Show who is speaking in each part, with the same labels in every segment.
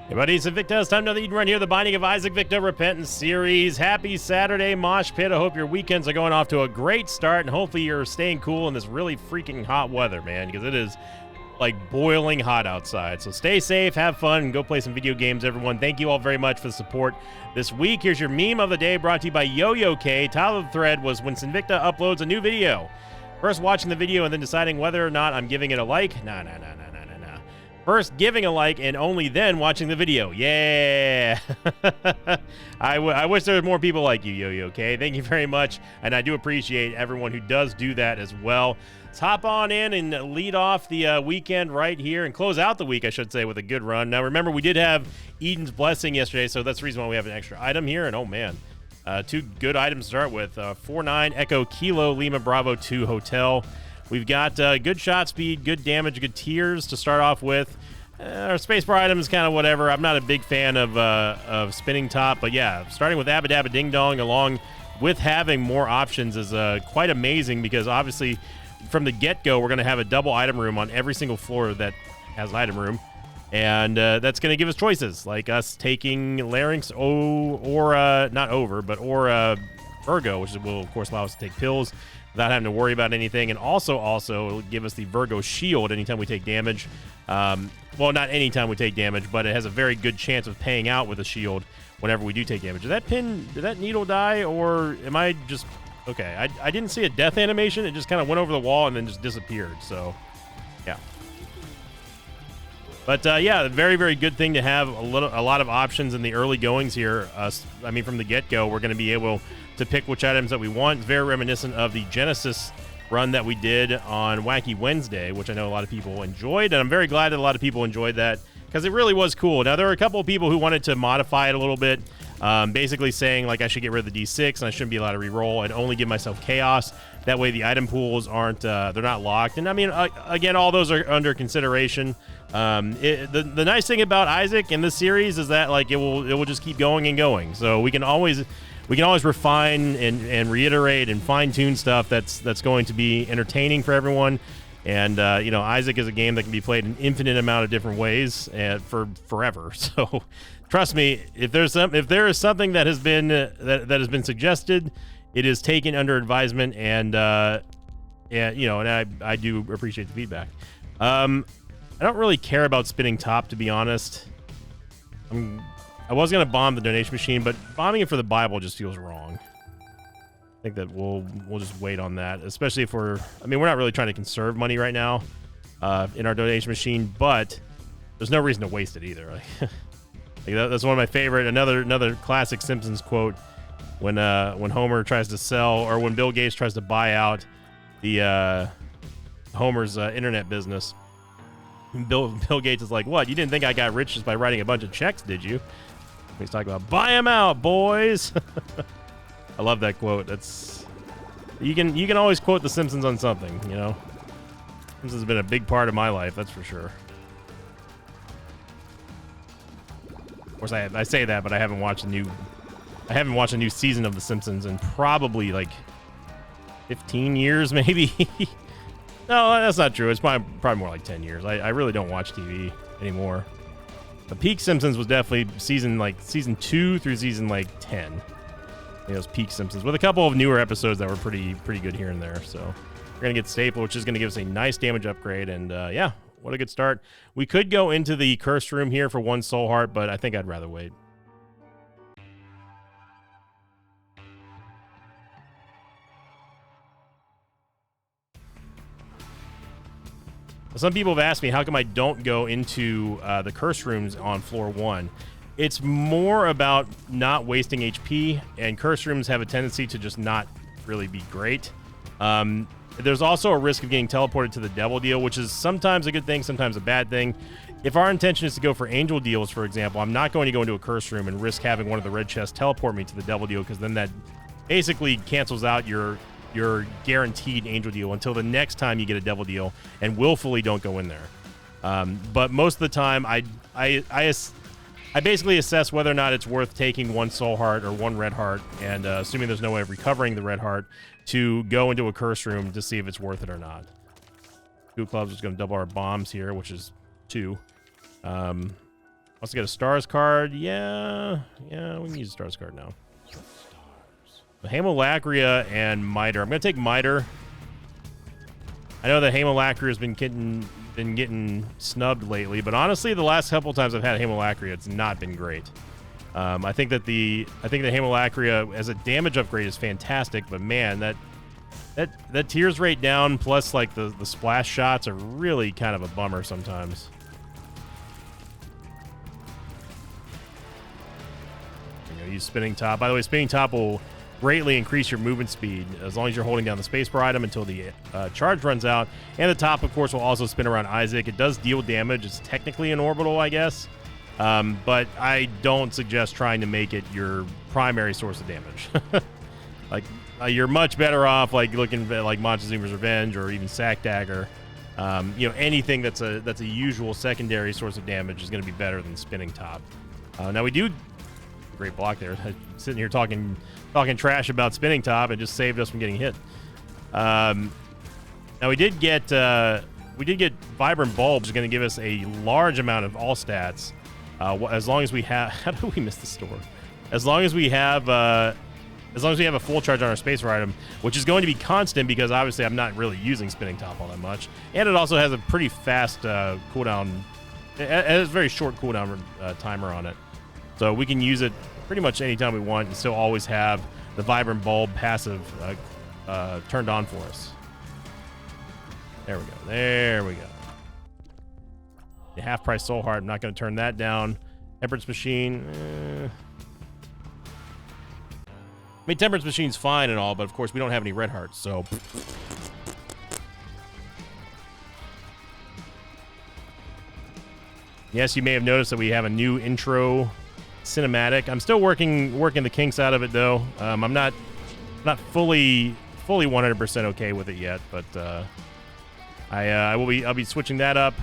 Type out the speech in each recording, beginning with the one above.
Speaker 1: Hey buddies, it's Victor. It's time to Eden Run here, the Binding of Isaac Victor Repentance series. Happy Saturday, Mosh Pit. I hope your weekends are going off to a great start, and hopefully you're staying cool in this really freaking hot weather, man, because it is like boiling hot outside. So stay safe, have fun, and go play some video games, everyone. Thank you all very much for the support this week. Here's your meme of the day, brought to you by Yo-Yo K. Title of the thread was when Sinvicta uploads a new video. First watching the video and then deciding whether or not I'm giving it a like. Nah. First giving a like and only then watching the video. Yeah. I wish there were more people like you, Yo-Yo, okay? Thank you very much. And I do appreciate everyone who does do that as well. Let's hop on in and lead off the weekend right here and close out the week, I should say, with a good run. Now, remember, we did have Eden's Blessing yesterday, so that's the reason why we have an extra item here. And, oh, man, two good items to start with. 4-9 Echo Kilo Lima Bravo 2 Hotel. We've got good shot speed, good damage, good tiers to start off with. Our spacebar item is kind of whatever. I'm not a big fan of spinning top, but yeah, starting with Abba Dabba Ding Dong along with having more options is quite amazing, because obviously from the get-go we're going to have a double item room on every single floor that has an item room, and that's going to give us choices like us taking Larynx or not over, but Virgo, which will of course allow us to take pills without having to worry about anything, and also it'll give us the Virgo shield anytime we take damage. Well, not anytime we take damage, but it has a very good chance of paying out with a shield whenever we do take damage. Did that needle die, or am I just okay? I didn't see a death animation. It just kind of went over the wall and then just disappeared. So, yeah. But yeah, very, very good thing to have a lot of options in the early goings here. I mean, from the get-go, we're going to be able to pick which items that we want. It's very reminiscent of the Genesis run that we did on Wacky Wednesday, which I know a lot of people enjoyed, and I'm very glad that a lot of people enjoyed that, because it really was cool. Now, there were a couple of people who wanted to modify it a little bit, basically saying like I should get rid of the D6 and I shouldn't be allowed to reroll and only give myself chaos. That way the item pools aren't they're not locked. And I mean, again, all those are under consideration. The nice thing about Isaac in this series is that like it will just keep going and going. So we can always refine and reiterate and fine-tune stuff that's going to be entertaining for everyone. And Isaac is a game that can be played an infinite amount of different ways for forever. So trust me, if there is something that has been that has been suggested, it is taken under advisement, and I do appreciate the feedback. I don't really care about spinning top, to be honest. I was going to bomb the donation machine, but bombing it for the Bible just feels wrong. I think that we'll just wait on that, especially if we're not really trying to conserve money right now in our donation machine, but there's no reason to waste it either. That's one of my favorite, another classic Simpsons quote, when Homer tries to sell, or when Bill Gates tries to buy out the Homer's internet business. Bill Gates is like, "What? You didn't think I got rich just by writing a bunch of checks, did you?" He's talking about buy them out, boys. I love that quote. You can always quote The Simpsons on something, you know. This has been a big part of my life, that's for sure. Of course, I say that, but I haven't watched a new season of The Simpsons in probably like 15 years, maybe. No, that's not true. It's probably more like 10 years. I really don't watch TV anymore. The peak Simpsons was definitely season 2 through season 10. It was peak Simpsons with a couple of newer episodes that were pretty good here and there. So we're gonna get Staple, which is gonna give us a nice damage upgrade, and yeah, what a good start. We could go into the cursed room here for 1 soul heart, but I think I'd rather wait. Some people have asked me how come I don't go into the curse rooms on floor 1. It's more about not wasting HP, and curse rooms have a tendency to just not really be great. There's also a risk of getting teleported to the devil deal, which is sometimes a good thing, sometimes a bad thing. If our intention is to go for angel deals, for example, I'm not going to go into a curse room and risk having one of the red chests teleport me to the devil deal, because then that basically cancels out your guaranteed angel deal until the next time you get a devil deal, and willfully don't go in there. But most of the time, I basically assess whether or not it's worth taking 1 soul heart or 1 red heart, and assuming there's no way of recovering the red heart, to go into a curse room to see if it's worth it or not. 2 clubs is going to double our bombs here, which is 2. Also get a stars card. Yeah, we can use a stars card now. So Hamolacria and Miter. I'm gonna take Miter. I know that Hamolacria has been getting snubbed lately, but honestly, the last couple times I've had Hamolacria, it's not been great. I think that Hamolacria as a damage upgrade is fantastic, but man, that tears rate down plus like the splash shots are really kind of a bummer sometimes. Use Spinning Top. By the way, Spinning Top will greatly increase your movement speed as long as you're holding down the spacebar item until the charge runs out. And the top, of course, will also spin around Isaac. It does deal damage. It's technically an orbital, I guess. But I don't suggest trying to make it your primary source of damage. Like, you're much better off like looking at like Montezuma's Revenge or even Sack Dagger. Anything that's a usual secondary source of damage is going to be better than Spinning Top. Now we do. Great block there. Sitting here talking trash about Spinning Top and just saved us from getting hit. Now we did get Vibrant Bulb, which is going to give us a large amount of all stats. As long as we have, how do we miss the store? As long as we have a full charge on our spacer item, which is going to be constant because obviously I'm not really using Spinning Top all that much, and it also has a pretty fast cooldown. It has a very short cooldown timer on it. So we can use it pretty much anytime we want and still always have the Vibrant Bulb passive turned on for us. There we go. There we go. The half-price Soul Heart, I'm not going to turn that down. Temperance Machine. I mean, Temperance Machine's fine and all, but of course we don't have any red hearts, so... Yes, you may have noticed that we have a new intro cinematic. I'm still working the kinks out of it though. I'm not fully 100% okay with it yet, but I'll be switching that up.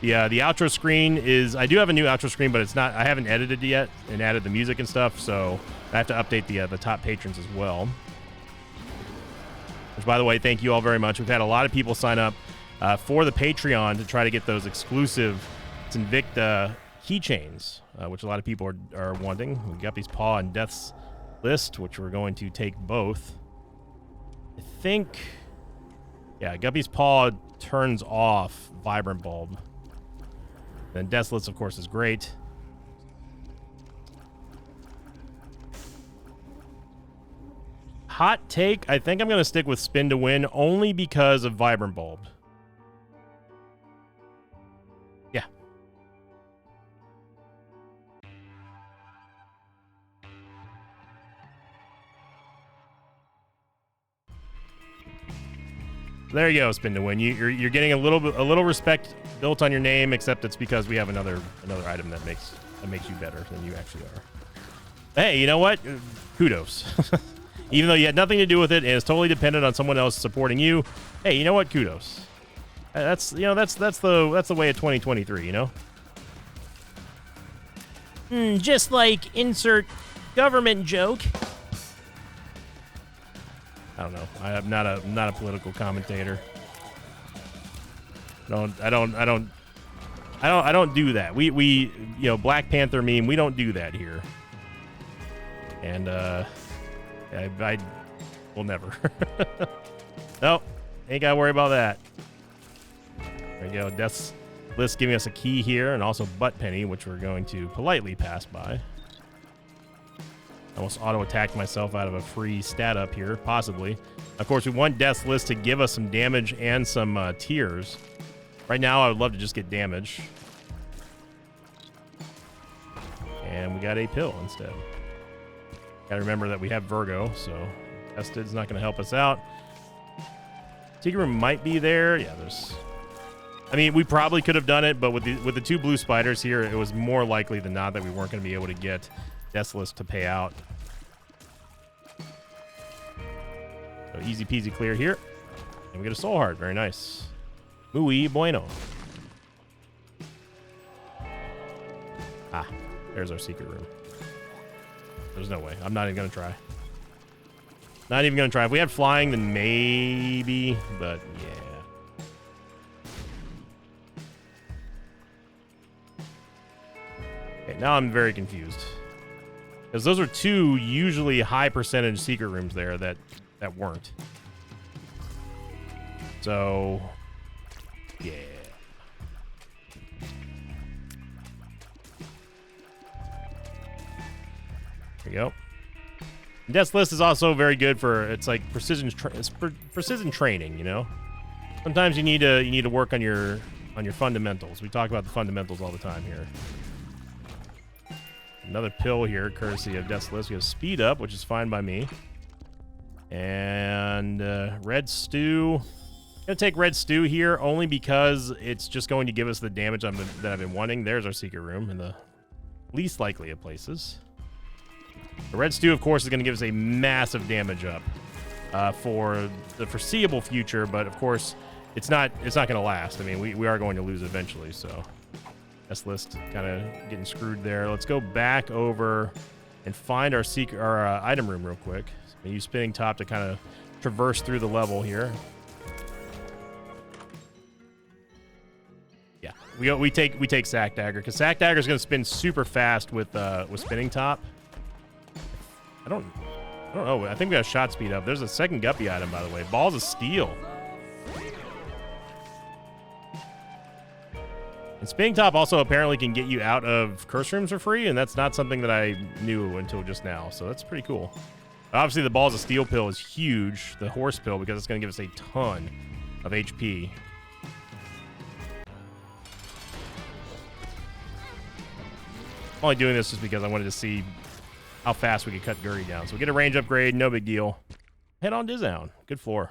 Speaker 1: The outro screen is, I do have a new outro screen, but it's not, I haven't edited it yet and added the music and stuff, so I have to update the top patrons as well. Which, by the way, thank you all very much. We've had a lot of people sign up for the Patreon to try to get those exclusive Invicta keychains, which a lot of people are wanting. We got these Paw and Death's List, which we're going to take both. I think, yeah, Guppy's Paw turns off Vibrant Bulb. Then Death's List, of course, is great. Hot take, I think I'm going to stick with Spin to Win only because of Vibrant Bulb. Yeah. There you go, Spin to Win. You're getting a little respect built on your name, except it's because we have another item that makes you better than you actually are. Hey, you know what? Kudos. Even though you had nothing to do with it and it's totally dependent on someone else supporting you. Hey, you know what? Kudos. That's the way of 2023, you know? Just like insert government joke. I don't know. I'm not a political commentator. I don't do that. We Black Panther meme, we don't do that here. And I will never. Nope. Ain't gotta worry about that. There we go. Death's List giving us a key here and also Butt Penny, which we're going to politely pass by. I almost auto-attacked myself out of a free stat up here, possibly. Of course, we want Death's List to give us some damage and some tears. Right now, I would love to just get damage. And we got a pill instead. Gotta remember that we have Virgo, so Tested's not gonna help us out. Secret Room might be there. Yeah, there's... I mean, we probably could have done it, but with the two blue spiders here, it was more likely than not that we weren't gonna be able to get Death's List to pay out. So easy peasy clear here. And we get a Soul Heart. Very nice. Muy bueno. Ah, there's our Secret Room. There's no way. I'm not even going to try. Not even going to try. If we had flying, then maybe, but yeah. Wait, now I'm very confused. Because those are two usually high percentage secret rooms there that weren't. So, yeah. There you go. Death's List is also very good for, it's like precision training, you know? Sometimes you need to work on your fundamentals. We talk about the fundamentals all the time here. Another pill here, courtesy of Death's List. We have Speed Up, which is fine by me. And Red Stew. I'm going to take Red Stew here only because it's just going to give us the damage that I've been wanting. There's our secret room in the least likely of places. The Red Stew, of course, is going to give us a massive damage up for the foreseeable future, but of course, it's not going to last. I mean, we are going to lose eventually, so Death's List kind of getting screwed there. Let's go back over and find our item room real quick. So use Spinning Top to kind of traverse through the level here. Yeah, we take Sack Dagger because Sack Dagger is going to spin super fast with Spinning Top. I don't know. I think we got Shot Speed Up. There's a second Guppy item, by the way. Balls of Steel. And Spinning Top also apparently can get you out of curse rooms for free, and that's not something that I knew until just now, so that's pretty cool. Obviously, the Balls of Steel pill is huge, the horse pill, because it's going to give us a ton of HP. I'm only doing this just because I wanted to see how fast we could cut Guri down. So we get a range upgrade, no big deal. Head on Dizown. Good floor.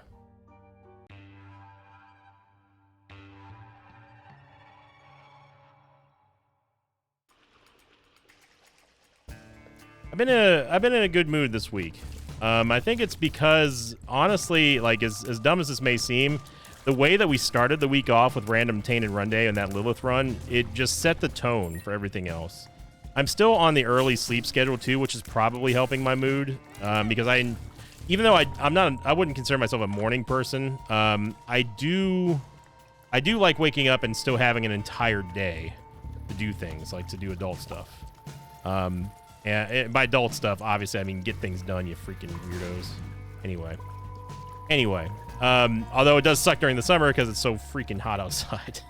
Speaker 1: I've been in a good mood this week. I think it's because, honestly, like as dumb as this may seem, the way that we started the week off with random Tainted Run Day and that Lilith run, it just set the tone for everything else. I'm still on the early sleep schedule too, which is probably helping my mood because even though I wouldn't consider myself a morning person, I do like waking up and still having an entire day to do things, like to do adult stuff. And by adult stuff, obviously, I mean get things done, you freaking weirdos. Anyway, although it does suck during the summer because it's so freaking hot outside.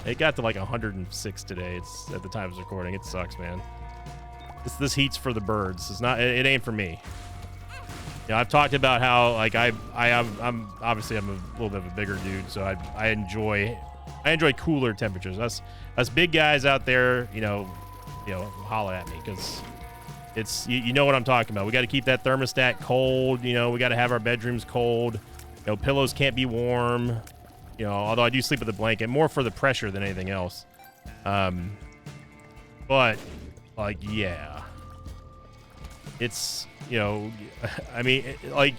Speaker 1: It got to like 106 today. It's at the time of recording. It sucks, man. This heat's for the birds. It's not. It ain't for me. You know, I've talked about how like I'm obviously I'm a little bit of a bigger dude, so I enjoy cooler temperatures. Us big guys out there, you know, holler at me because it's you know what I'm talking about. We got to keep that thermostat cold. You know, we got to have our bedrooms cold. You know, pillows can't be warm. You know, although I do sleep with a blanket, more for the pressure than anything else. But like, yeah, it's, you know, I mean, like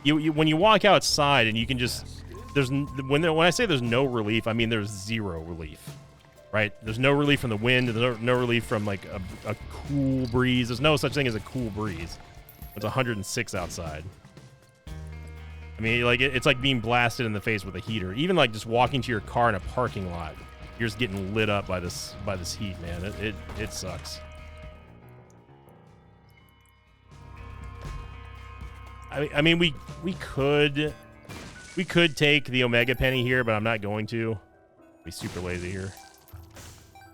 Speaker 1: you when you walk outside and you can just, when I say there's no relief, I mean there's zero relief, right? There's no relief from the wind. There's no relief from like a cool breeze. There's no such thing as a cool breeze. It's 106 outside. I mean, like it's like being blasted in the face with a heater. Even like just walking to your car in a parking lot, you're just getting lit up by this heat, man. It sucks. I mean, we could take the Omega Penny here, but I'm not going to. Be super lazy here.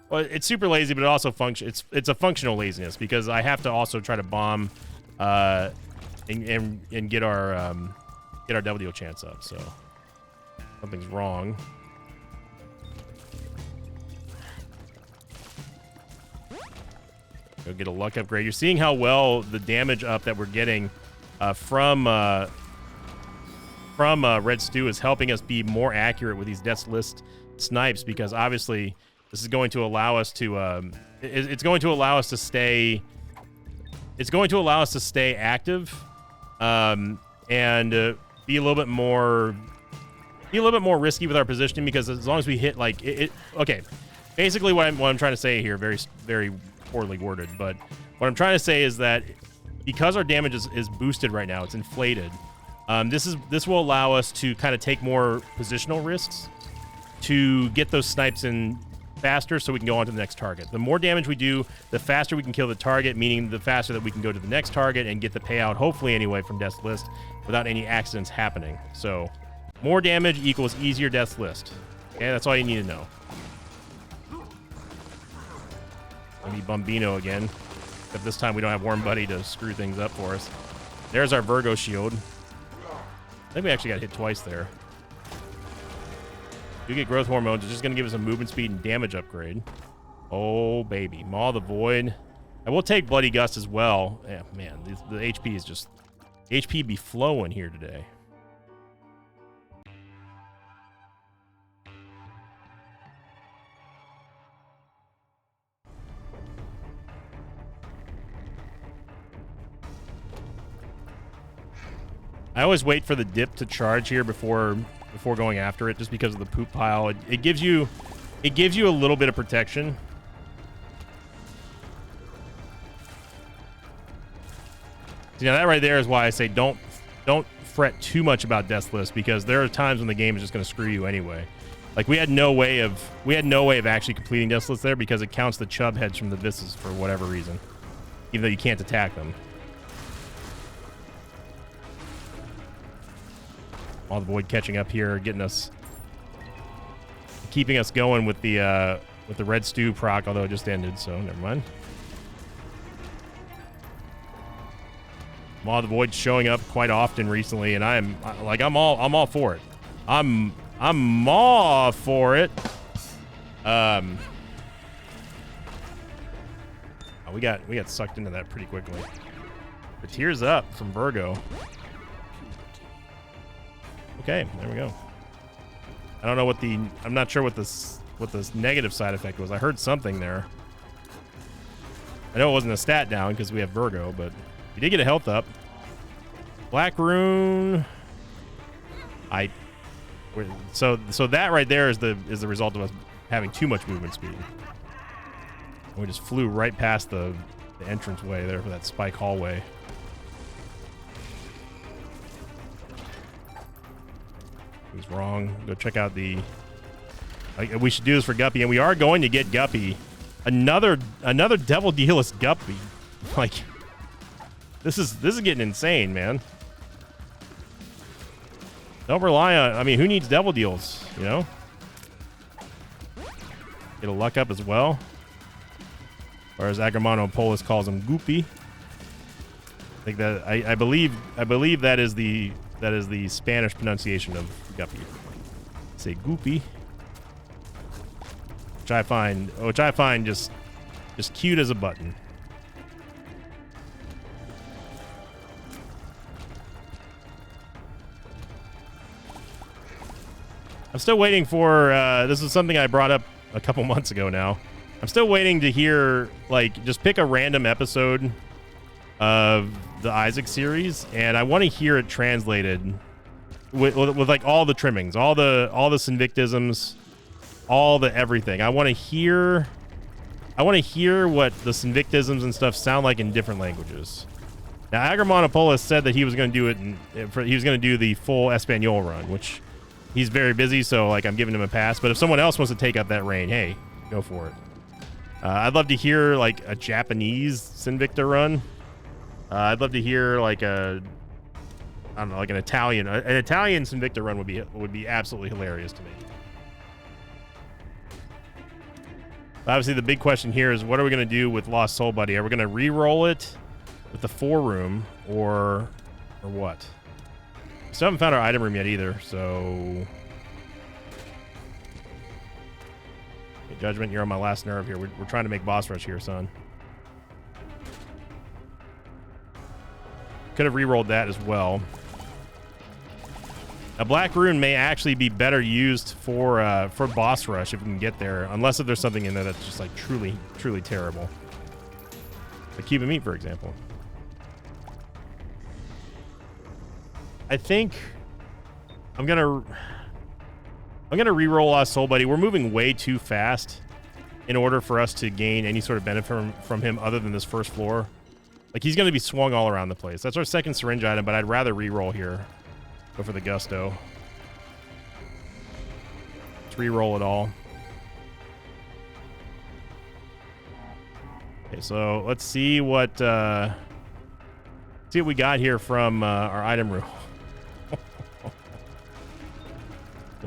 Speaker 1: Well, it's super lazy, but it also it's a functional laziness because I have to also try to bomb and get our WDO chance up, so something's wrong. Go get a luck upgrade. You're seeing how well the damage up that we're getting from Red Stew is helping us be more accurate with these Death's List snipes because obviously this is going to allow us to it's going to allow us to stay active and be a little bit more risky with our positioning because as long as we hit like okay, basically what I'm trying to say here, very very poorly worded, but what I'm trying to say is that because our damage is boosted right now, it's inflated. This will allow us to kind of take more positional risks to get those snipes in faster so we can go on to the next target. The more damage we do, the faster we can kill the target, meaning the faster that we can go to the next target and get the payout, hopefully anyway, from Death's List without any accidents happening. So more damage equals easier Death's List. Okay, that's all you need to know. Maybe Bombino again. But this time we don't have Warm Buddy to screw things up for us. There's our Virgo shield. I think we actually got hit twice there. You get growth hormones. It's just going to give us a movement speed and damage upgrade. Oh, baby. Maw the Void. I will take Bloody Gust as well. Yeah, man. The HP is just... HP be flowing here today. I always wait for the dip to charge here before going after it, just because of the poop pile. It gives you a little bit of protection. See, now that right there is why I say don't fret too much about Death's List, because there are times when the game is just going to screw you anyway. Like we had no way of actually completing Death's List there because it counts the chub heads from the Vistas for whatever reason, even though you can't attack them. All the Void catching up here, keeping us going with the Red Stew proc, although it just ended, so never mind. Maw the Void showing up quite often recently, and I'm all for it. I'm all for it. Oh, we got sucked into that pretty quickly. The Tears Up from Virgo. Okay, there we go. I don't know what I'm not sure what this negative side effect was. I heard something there. I know it wasn't a stat down because we have Virgo, but we did get a health up. Black Rune. So that right there is the result of us having too much movement speed. We just flew right past the entrance way there for that spike hallway. He's wrong. Go check out the... we should do this for Guppy, and we are going to get Guppy. Another Devil Dealist Guppy. Like, this is getting insane, man. Don't rely on... I mean, who needs Devil Deals, you know? Get a luck up as well. Or as Agramonopolis calls him, Goopy. I think that... I believe that is the Spanish pronunciation of Guppy. Say Goopy, which I find just cute as a button. I'm still waiting for this is something I brought up a couple months ago now. I'm still waiting to hear, like, just pick a random episode of the Isaac series, and I want to hear it translated with like all the trimmings, all the Sinvictisms, all the everything. I want to hear what the Sinvictisms and stuff sound like in different languages. Now, Agramonopolis said that he was going to do it. He was going to do the full Espanol run, which he's very busy, so like I'm giving him a pass. But if someone else wants to take up that reign, hey, go for it. I'd love to hear like a Japanese Sinvicta run. I'd love to hear like I don't know, like an Italian Sinvicta run would be absolutely hilarious to me. Obviously, the big question here is, what are we going to do with Lost Soul Buddy? Are we going to re-roll it with the 4 room or what? We still haven't found our item room yet either, so... Hey, Judgment, you're on my last nerve here. We're trying to make boss rush here, son. Could have re-rolled that as well. A Black Rune may actually be better used for boss rush if we can get there, unless if there's something in there that's just like truly terrible. Like Cuban Meat, for example. I think I'm gonna re-roll Lost Soul Buddy. We're moving way too fast in order for us to gain any sort of benefit from him other than this first floor. Like, he's going to be swung all around the place. That's our second syringe item, but I'd rather re-roll here. Go for the Gusto. Let's re-roll it all. Okay, so let's see what we got here from our item room.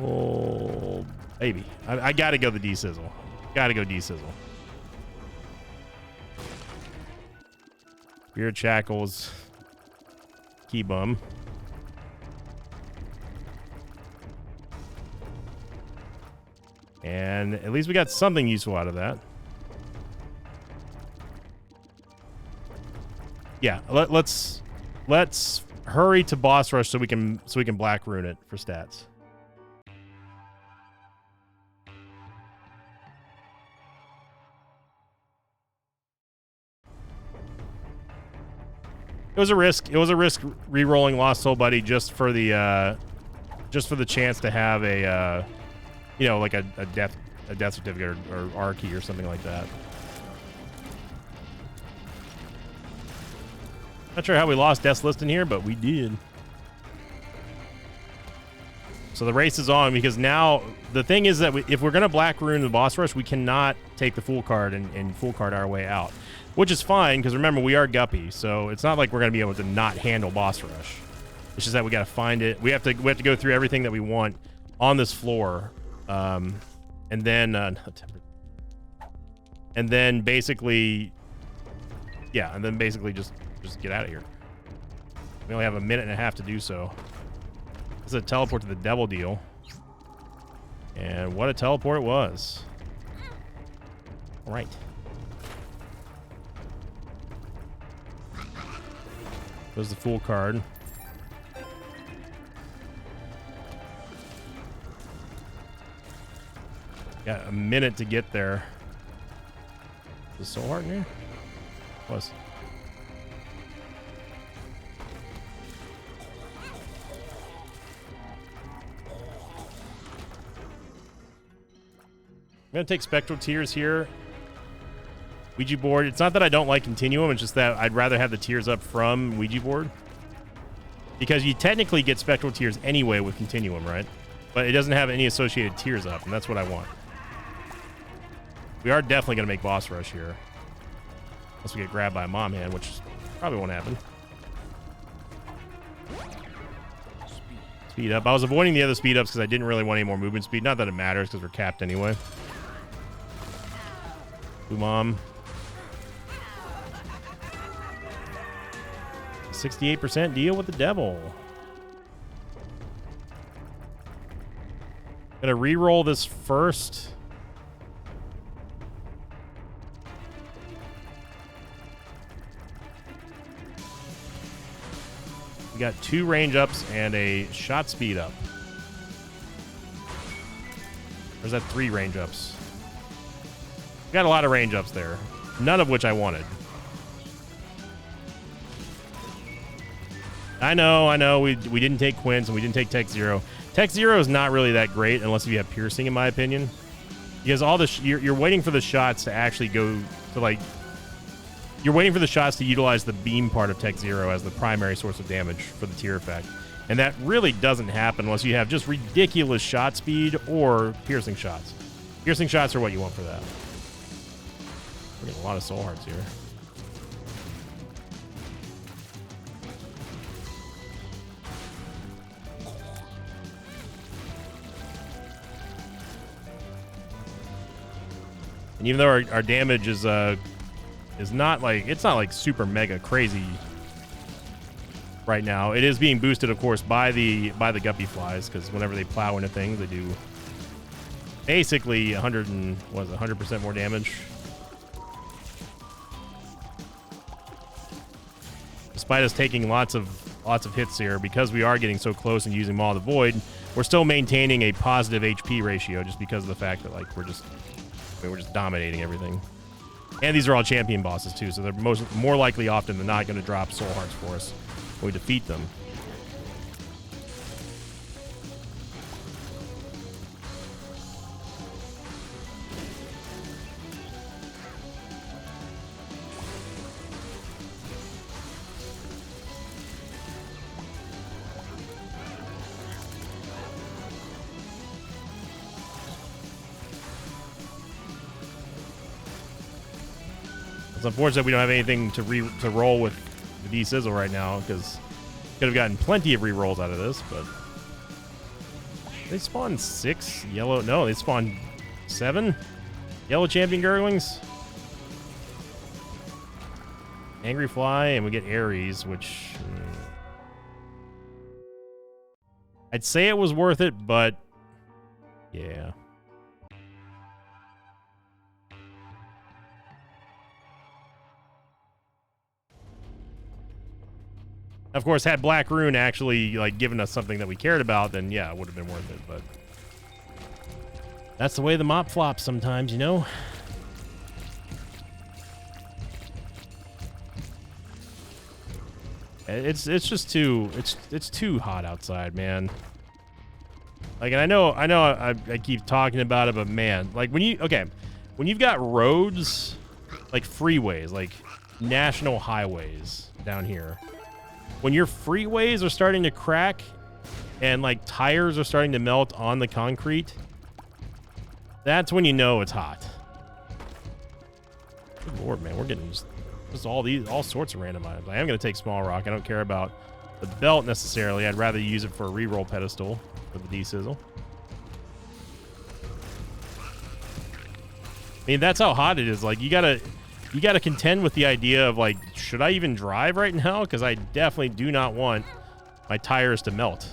Speaker 1: Oh, baby. I gotta go the D-Sizzle. Gotta go D-Sizzle. Beard Shackles. Key Bum. And at least we got something useful out of that. Yeah, let's hurry to boss rush so we can black rune it for stats. It was a risk. It was a risk re-rolling Lost Soul Buddy just for the chance to have a you know, like a death certificate or R key or something like that. Not sure how we lost Death's List in here, but we did. So the race is on, because now the thing is that if we're going to black rune the boss rush, we cannot take the full card and full card our way out, which is fine, because remember, we are Guppy, so it's not like we're going to be able to not handle boss rush. It's just that we got to find it. We have to go through everything that we want on this floor, and then basically, yeah, and then basically just get out of here. We only have a minute and a half to do so. This is a teleport to the devil deal. And what a teleport it was. All right. There's the full card. Got a minute to get there. Is Soul Heart in here? Was. I'm going to take Spectral Tears here. Ouija board. It's not that I don't like Continuum. It's just that I'd rather have the tears up from Ouija board. Because you technically get Spectral Tears anyway with Continuum, right? But it doesn't have any associated tears up, and that's what I want. We are definitely going to make boss rush here. Unless we get grabbed by a mom hand, which probably won't happen. Speed up. I was avoiding the other speed ups because I didn't really want any more movement speed. Not that it matters because we're capped anyway. Mom. 68% deal with the devil. Gonna re-roll this first. We got 2 range ups and a shot speed up. Or is that 3 range ups? We got a lot of range ups there, none of which I wanted. I know. We didn't take Quince and we didn't take Tech Zero. Tech Zero is not really that great unless you have piercing, in my opinion, because all the you're waiting for the shots to actually go to, like, you're waiting for the shots to utilize the beam part of Tech Zero as the primary source of damage for the tier effect, and that really doesn't happen unless you have just ridiculous shot speed or piercing shots. Piercing shots are what you want for that. We're getting a lot of soul hearts here. And even though our damage is not like, it's not like super mega crazy right now, it is being boosted, of course, by the guppy flies, because whenever they plow into things, they do basically 100% more damage. Despite us taking lots of hits here, because we are getting so close and using Maw of the Void, we're still maintaining a positive HP ratio just because of the fact that, like, we're just dominating everything. And these are all champion bosses too, so they're more likely often than not going to drop soul hearts for us when we defeat them. It's unfortunate we don't have anything to roll with the D-Sizzle right now, because could have gotten plenty of re-rolls out of this, but they spawned 6 yellow. No, they spawned 7 yellow champion Gurglings. Angry Fly, and we get Aries, which I'd say it was worth it, but yeah. Of course, had Black Rune actually like given us something that we cared about, then yeah, it would have been worth it. But that's the way the mop flops sometimes, you know. It's just too it's too hot outside, man. Like, and I know I keep talking about it, but man, like when you've got roads, like freeways, like national highways down here. When your freeways are starting to crack and like tires are starting to melt on the concrete, that's when you know it's hot. Good Lord, man, we're getting just all sorts of random items. I am going to take Small Rock. I don't care about the belt necessarily. I'd rather use it for a reroll pedestal for the D-Sizzle. I mean, that's how hot it is. Like, you gotta contend with the idea of like, should I even drive right now? Because I definitely do not want my tires to melt.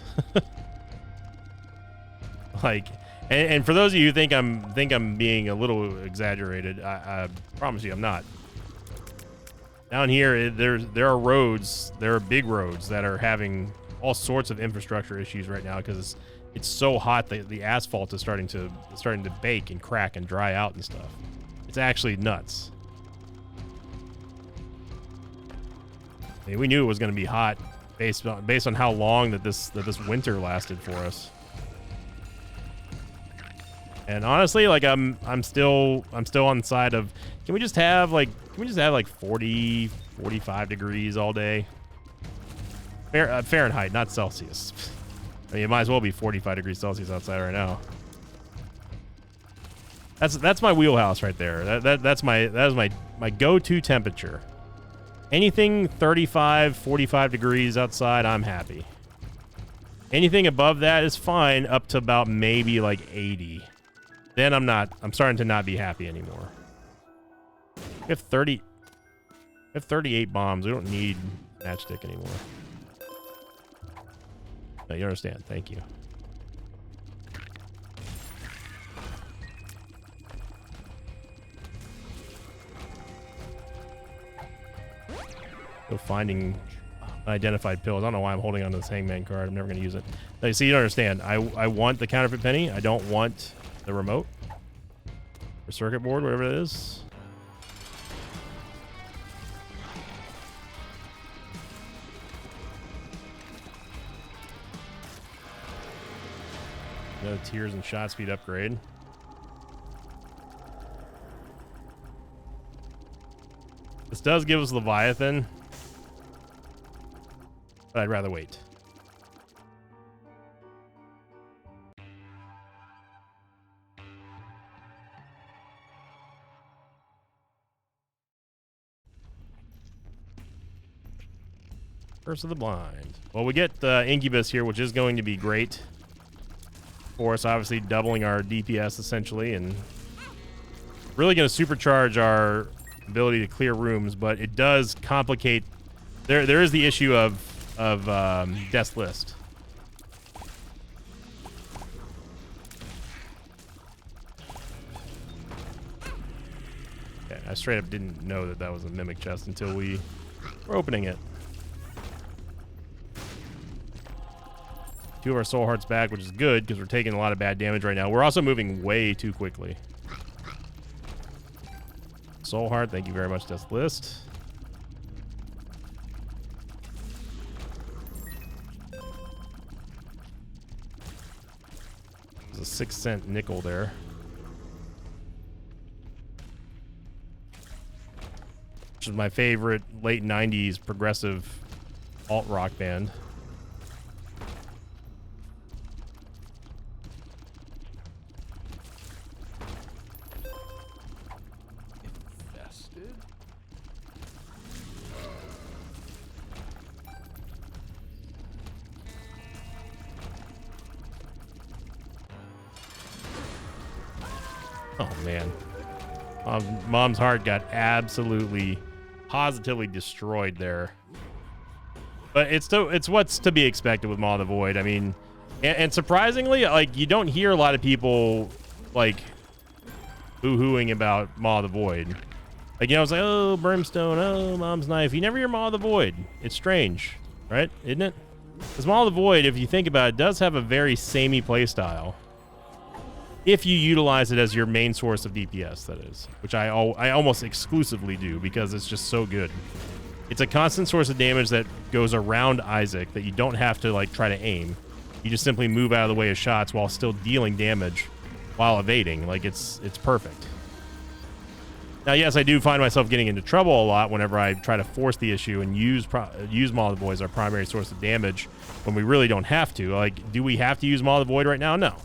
Speaker 1: Like, and for those of you who think I'm being a little exaggerated, I promise you I'm not. Down here, there are roads, there are big roads that are having all sorts of infrastructure issues right now because it's so hot that the asphalt is starting to bake and crack and dry out and stuff. It's actually nuts. I mean, we knew it was going to be hot based on how long that this winter lasted for us. And honestly, like I'm still on the side of can we just have like 40, 45 degrees all day? Fahrenheit, not Celsius. I mean, it might as well be 45 degrees Celsius outside right now. That's my wheelhouse right there. That is my go-to temperature. Anything 35, 45 degrees outside, I'm happy. Anything above that is fine up to about maybe like 80. Then I'm starting to not be happy anymore. We have 38 bombs. We don't need matchstick anymore. No, you understand. Thank you. Go finding unidentified pills. I don't know why I'm holding on to this Hangman card. I'm never going to use it. Now, see, you don't understand. I want the counterfeit penny. I don't want the remote or circuit board, whatever it is. No tears and shot speed upgrade. This does give us Leviathan, but I'd rather wait. Curse of the Blind. Well, we get Incubus here, which is going to be great for us, obviously doubling our DPS essentially, and really going to supercharge our ability to clear rooms, but it does complicate. There is the issue of Death's List. Yeah, I straight up didn't know that was a Mimic chest until we were opening it. 2 of our soul hearts back, which is good because we're taking a lot of bad damage right now. We're also moving way too quickly. Soul heart, thank you very much, Death's List. There's a 6-cent nickel there. Which is my favorite late 90s progressive alt rock band. Oh, man. Mom's heart got absolutely, positively destroyed there. But it's what's to be expected with Maw of the Void. I mean, and surprisingly, like, you don't hear a lot of people, like, boo-hooing about Maw of the Void. Like, you know, it's like, oh, Brimstone, oh, Mom's Knife. You never hear Maw of the Void. It's strange, right? Isn't it? Because Maw of the Void, if you think about it, does have a very samey playstyle. If you utilize it as your main source of DPS, that is. Which I almost exclusively do, because it's just so good. It's a constant source of damage that goes around Isaac that you don't have to, like, try to aim. You just simply move out of the way of shots while still dealing damage while evading. Like, it's perfect. Now, yes, I do find myself getting into trouble a lot whenever I try to force the issue and use Maw of the Void as our primary source of damage when we really don't have to. Like, do we have to use Maw of the Void right now? No.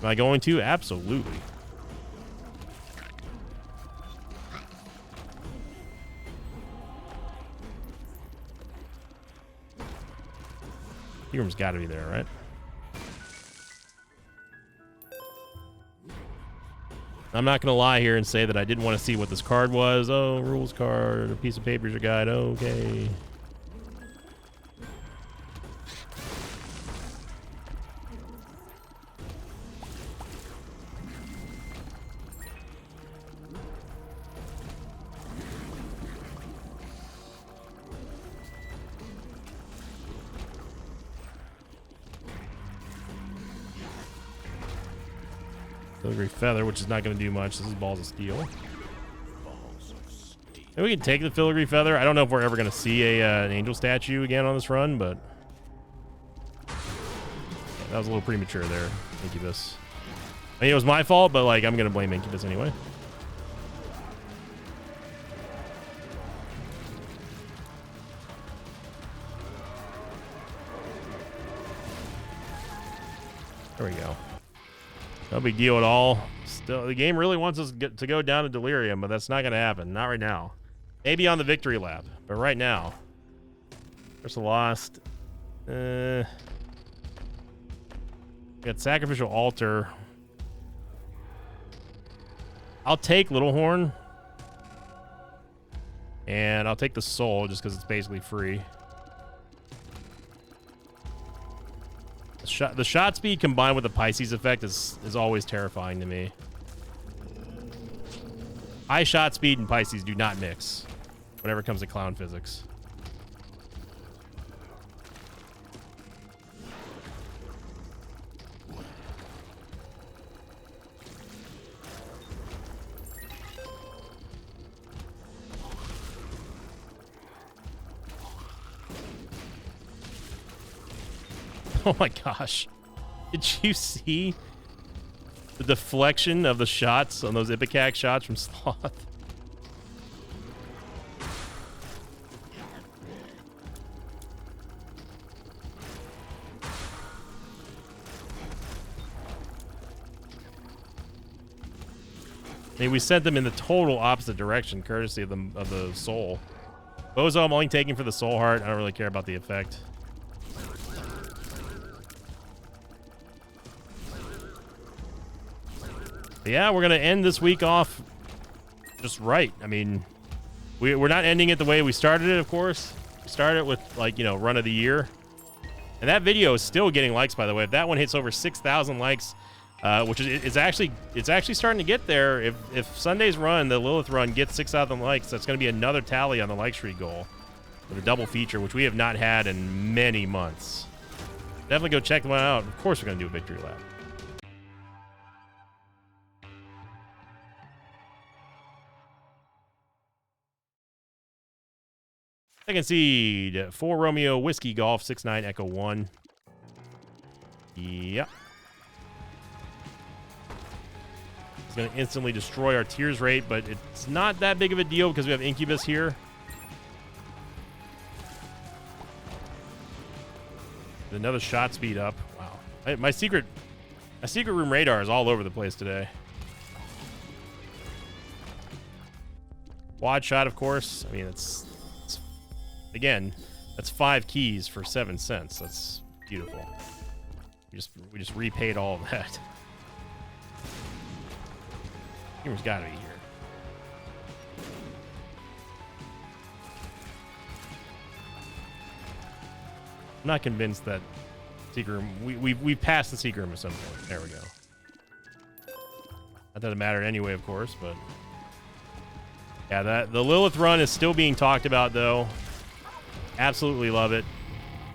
Speaker 1: Am I going to? Absolutely. Hero's got to be there, right? I'm not going to lie here and say that I didn't want to see what this card was. Oh, rules card, a piece of paper, your guide. Okay. Filigree Feather, which is not going to do much. This is Balls of Steel. Maybe we can take the Filigree Feather. I don't know if we're ever going to see an angel statue again on this run, but yeah, that was a little premature there, Incubus. I mean, it was my fault, but like, I'm going to blame Incubus anyway. There we go. No big deal at all. Still, the game really wants us to go down to Delirium, but that's not going to happen. Not right now. Maybe on the Victory Lap, but right now. There's a Lost. Got Sacrificial Altar. I'll take Little Horn. And I'll take the Soul just because it's basically free. The shot speed combined with the Pisces effect is always terrifying to me. High shot speed and Pisces do not mix whenever it comes to clown physics. Oh my gosh. Did you see the deflection of the shots on those Ipecac shots from Sloth? I mean, we sent them in the total opposite direction, courtesy of the soul. Bozo, I'm only taking for the soul heart. I don't really care about the effect. But yeah, we're gonna end this week off just right. I mean, we're not ending it the way we started it, of course. We started it with, like, you know, run of the year. And that video is still getting likes, by the way. If that one hits over 6,000 likes, which is it's actually starting to get there. If Sunday's run, the Lilith run, gets 6,000 likes, that's going to be another tally on the like streak goal with a double feature, which we have not had in many months. Definitely go check them out. Of course, we're going to do a victory lap. Second seed, 4 Romeo Whiskey Golf, 6-9 Echo 1. Yep. It's going to instantly destroy our tears rate, but it's not that big of a deal because we have Incubus here. Another shot speed up. Wow. My secret room radar is all over the place today. Quad shot, of course. I mean, again, that's 5 keys for 7 cents. That's beautiful. We just repaid all of that. Seeker's got to be here. I'm not convinced that secret room. We've passed the secret room at some point. There we go. Not that it mattered anyway, of course, but yeah, the Lilith run is still being talked about though. Absolutely love it.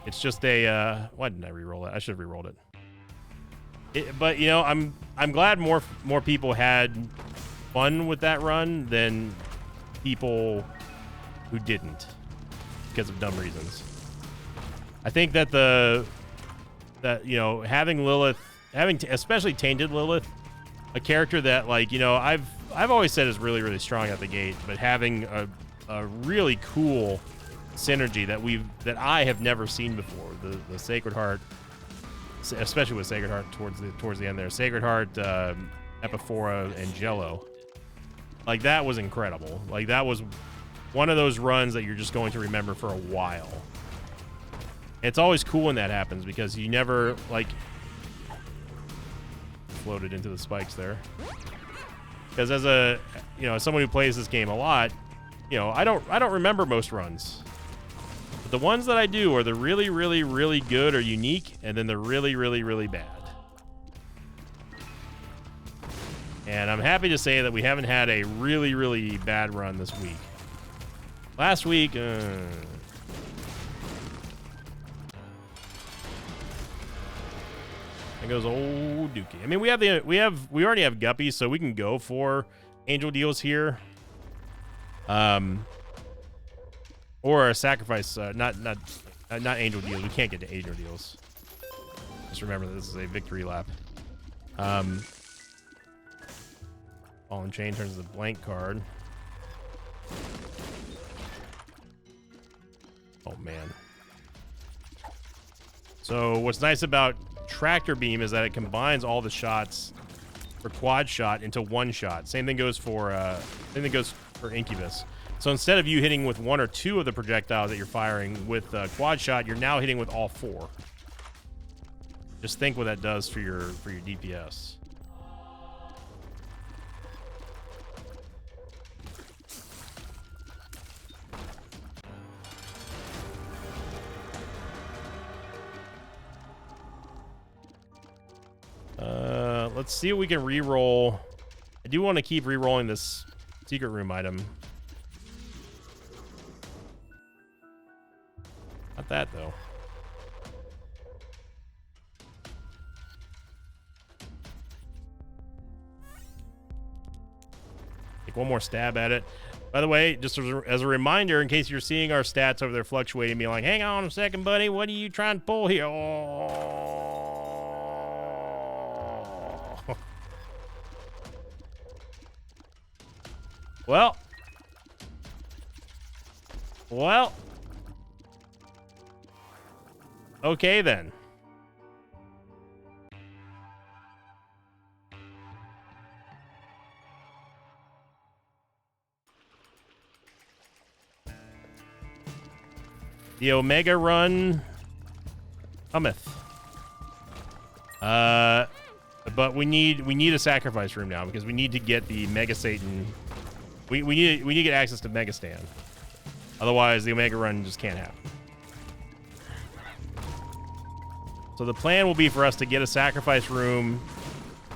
Speaker 1: It's just a why didn't I re-roll it? I should have re-rolled it. But you know, I'm glad more people had fun with that run than people who didn't because of dumb reasons. I think that you know, having Lilith, especially Tainted Lilith, a character that, like, you know, I've always said is really, really strong at the gate, but having a really cool synergy that I have never seen before. The Sacred Heart, especially with Sacred Heart towards the end there. Sacred Heart, Epiphora, and Jello. Like, that was incredible. Like, that was one of those runs that you're just going to remember for a while. It's always cool when that happens because you never, like, floated into the spikes there. Because as a, you know, as someone who plays this game a lot, you know, I don't remember most runs. But the ones that I do are the really, really, really good or unique, and then the really, really, really bad. And I'm happy to say that we haven't had a really, really bad run this week. Last week, there goes old Dookie. I mean, we already have Guppies, so we can go for angel deals here, or a sacrifice. Not angel deals. We can't get to angel deals. Just remember that this is a victory lap. Fallen Chain turns the blank card. Oh man. So what's nice about Tractor Beam is that it combines all the shots for quad shot into one shot. Same thing goes for Incubus. So instead of you hitting with one or two of the projectiles that you're firing with quad shot, you're now hitting with all four. Just think what that does for your DPS. Let's see what we can re-roll. I do want to keep re-rolling this secret room item. Not that, though. Take one more stab at it. By the way, just as a reminder, in case you're seeing our stats over there fluctuating, be like, hang on a second, buddy. What are you trying to pull here? Oh. Well. Okay, then. The Omega run cometh. But we need a sacrifice room now because we need to get the Mega Satan. We need to get access to Mega Stand. Otherwise, the Omega run just can't happen. So the plan will be for us to get a sacrifice room,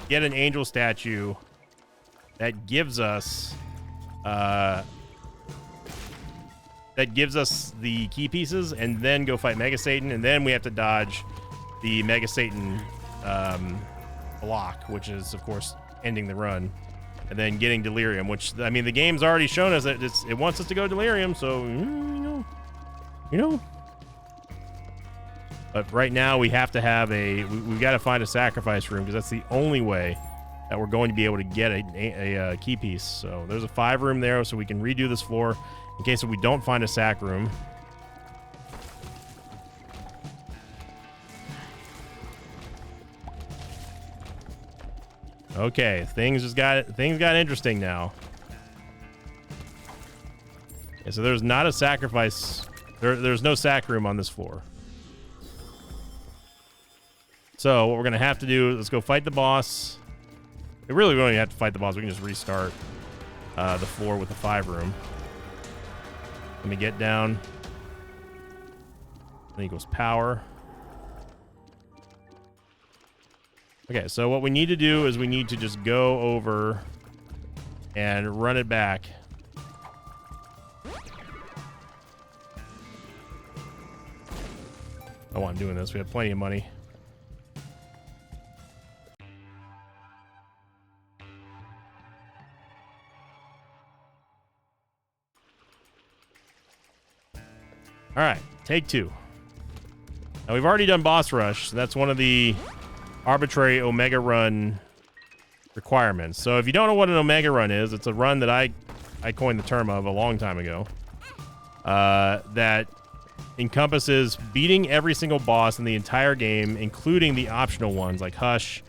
Speaker 1: get an angel statue that gives us the key pieces, and then go fight Mega Satan, and then we have to dodge the Mega Satan block, which is of course ending the run, and then getting Delirium, which, I mean, the game's already shown us that it wants us to go Delirium, so you know. But right now we have to have we've got to find a sacrifice room because that's the only way that we're going to be able to get a key piece. So there's a 5 room there, so we can redo this floor in case if we don't find a sac room. Okay, things got interesting now. Okay, so there's not a sacrifice. There's no sac room on this floor. So what we're gonna have to do is let's go fight the boss. We really don't even have to fight the boss. We can just restart the floor with the 5 room. Let me get down. Then equals power. Okay, so what we need to do is we need to just go over and run it back. Oh, I'm doing this. We have plenty of money. All right, take 2. Now, we've already done boss rush. So that's one of the arbitrary Omega run requirements. So if you don't know what an Omega run is, it's a run that I coined the term of a long time ago. That encompasses beating every single boss in the entire game, including the optional ones like Hush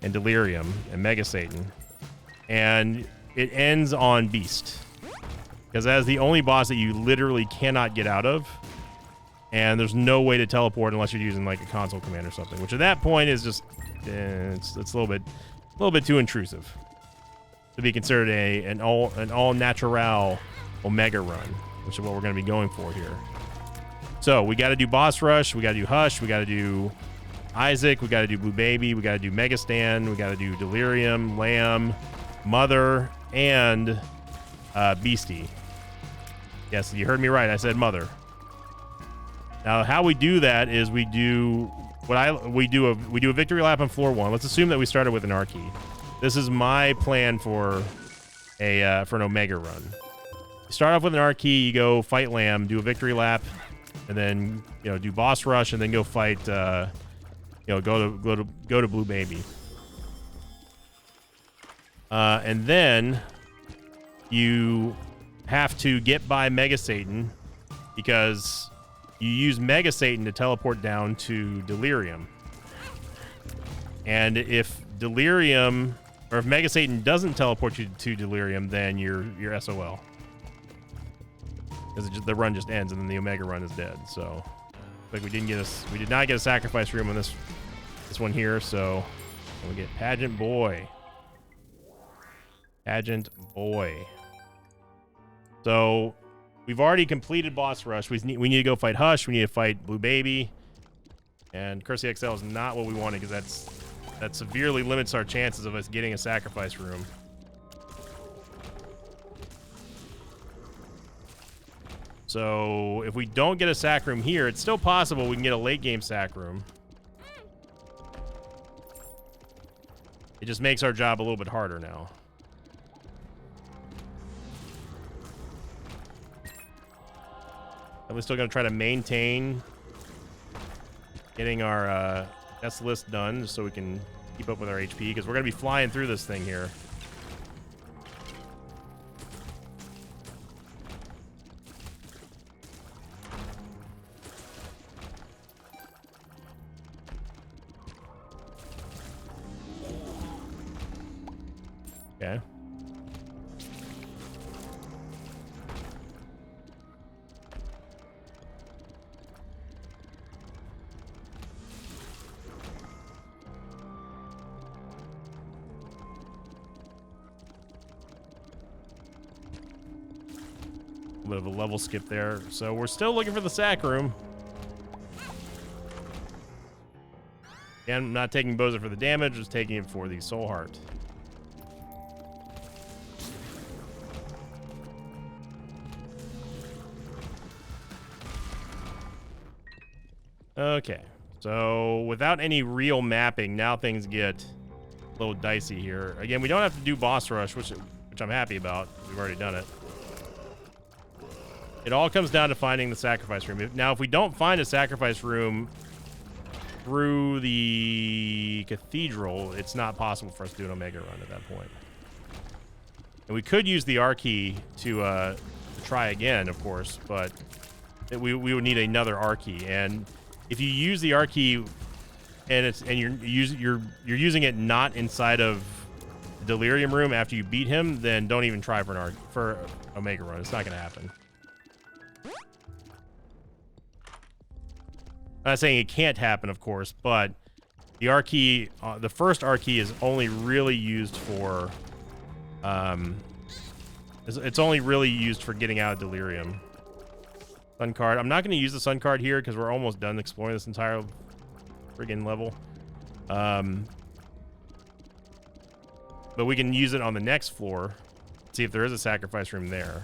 Speaker 1: and Delirium and Mega Satan. And it ends on Beast, because that is the only boss that you literally cannot get out of. And there's no way to teleport unless you're using like a console command or something, which at that point is just it's a little bit too intrusive to be considered an all natural Omega run, which is what we're going to be going for here. So we got to do boss rush, we got to do Hush, we got to do Isaac, we got to do Blue Baby, we got to do Mega Stan, we got to do Delirium, Lamb, Mother, and Beastie. Yes, you heard me right. I said Mother. Now, how we do that is we do we do a victory lap on floor 1. Let's assume that we started with an R key. This is my plan for an Omega run. You start off with an R key, you go fight Lamb, do a victory lap, and then do boss rush, and then go fight go to Blue Baby. And then you have to get by Mega Satan, because you use Mega Satan to teleport down to Delirium. And if Delirium, or if Mega Satan doesn't teleport you to Delirium, then you're SOL. Because the run just ends, and then the Omega run is dead. So, like we did not get a sacrifice room on this one here. So, we get Pageant Boy. Pageant Boy. So, we've already completed boss rush. We need to go fight Hush. We need to fight Blue Baby. And Curse the XL is not what we wanted, because that severely limits our chances of us getting a sacrifice room. So if we don't get a sac room here, it's still possible we can get a late game sac room. It just makes our job a little bit harder now. And we're still going to try to maintain getting our death list done, just so we can keep up with our HP, because we're going to be flying through this thing here. Okay. Bit of a level skip there. So we're still looking for the sac room. Again, I'm not taking Bowser for the damage, just taking it for the soul heart. Okay, so without any real mapping, now things get a little dicey here. Again, we don't have to do boss rush, which I'm happy about. We've already done it. It all comes down to finding the sacrifice room. Now, if we don't find a sacrifice room through the cathedral, it's not possible for us to do an Omega run at that point. And we could use the R key to try again, of course, but we would need another R key. And if you use the R key and you're using it not inside of the Delirium room after you beat him, then don't even try for Omega run. It's not going to happen. I'm not saying it can't happen, of course, but The R key, the first R key is only really used for, it's only really used for getting out of Delirium. Sun card. I'm not going to use the sun card here because we're almost done exploring this entire friggin' level. But we can use it on the next floor. See if there is a sacrifice room there.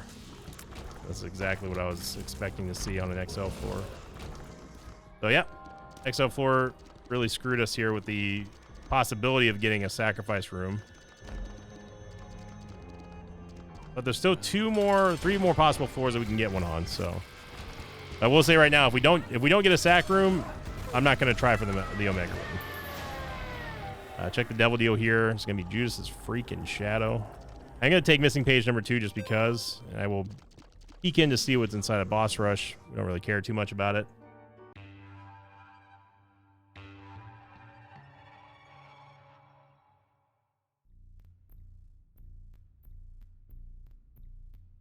Speaker 1: That's exactly what I was expecting to see on an XL floor. So yeah, XL floor really screwed us here with the possibility of getting a sacrifice room. But there's still three more possible floors that we can get one on. So I will say right now, if we don't get a sac room, I'm not going to try for the Omega one. Check the devil deal here. It's going to be Judas's freaking shadow. I'm going to take missing page number 2 just because. And I will peek in to see what's inside a boss rush. We don't really care too much about it.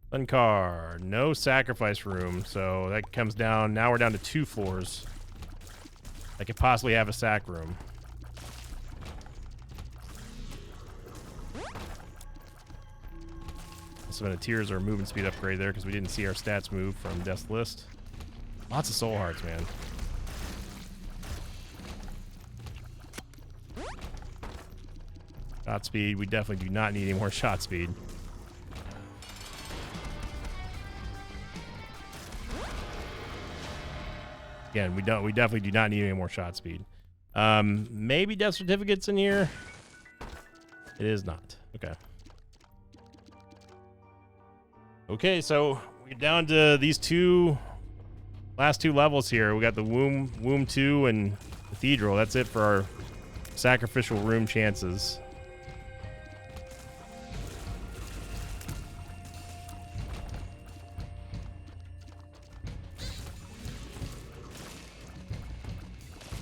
Speaker 1: Fun card. No sacrifice room. So that comes down. Now we're down to 2 floors. I could possibly have a sac room. Some of the tears are movement speed upgrade there because we didn't see our stats move from Death's List. Lots of soul hearts, man. Shot speed. We definitely do not need any more shot speed. Again, we definitely do not need any more shot speed. Maybe death certificates in here. It is not. Okay. Okay, so we're down to these last two levels here. We got the Womb 2 and Cathedral. That's it for our sacrificial room chances.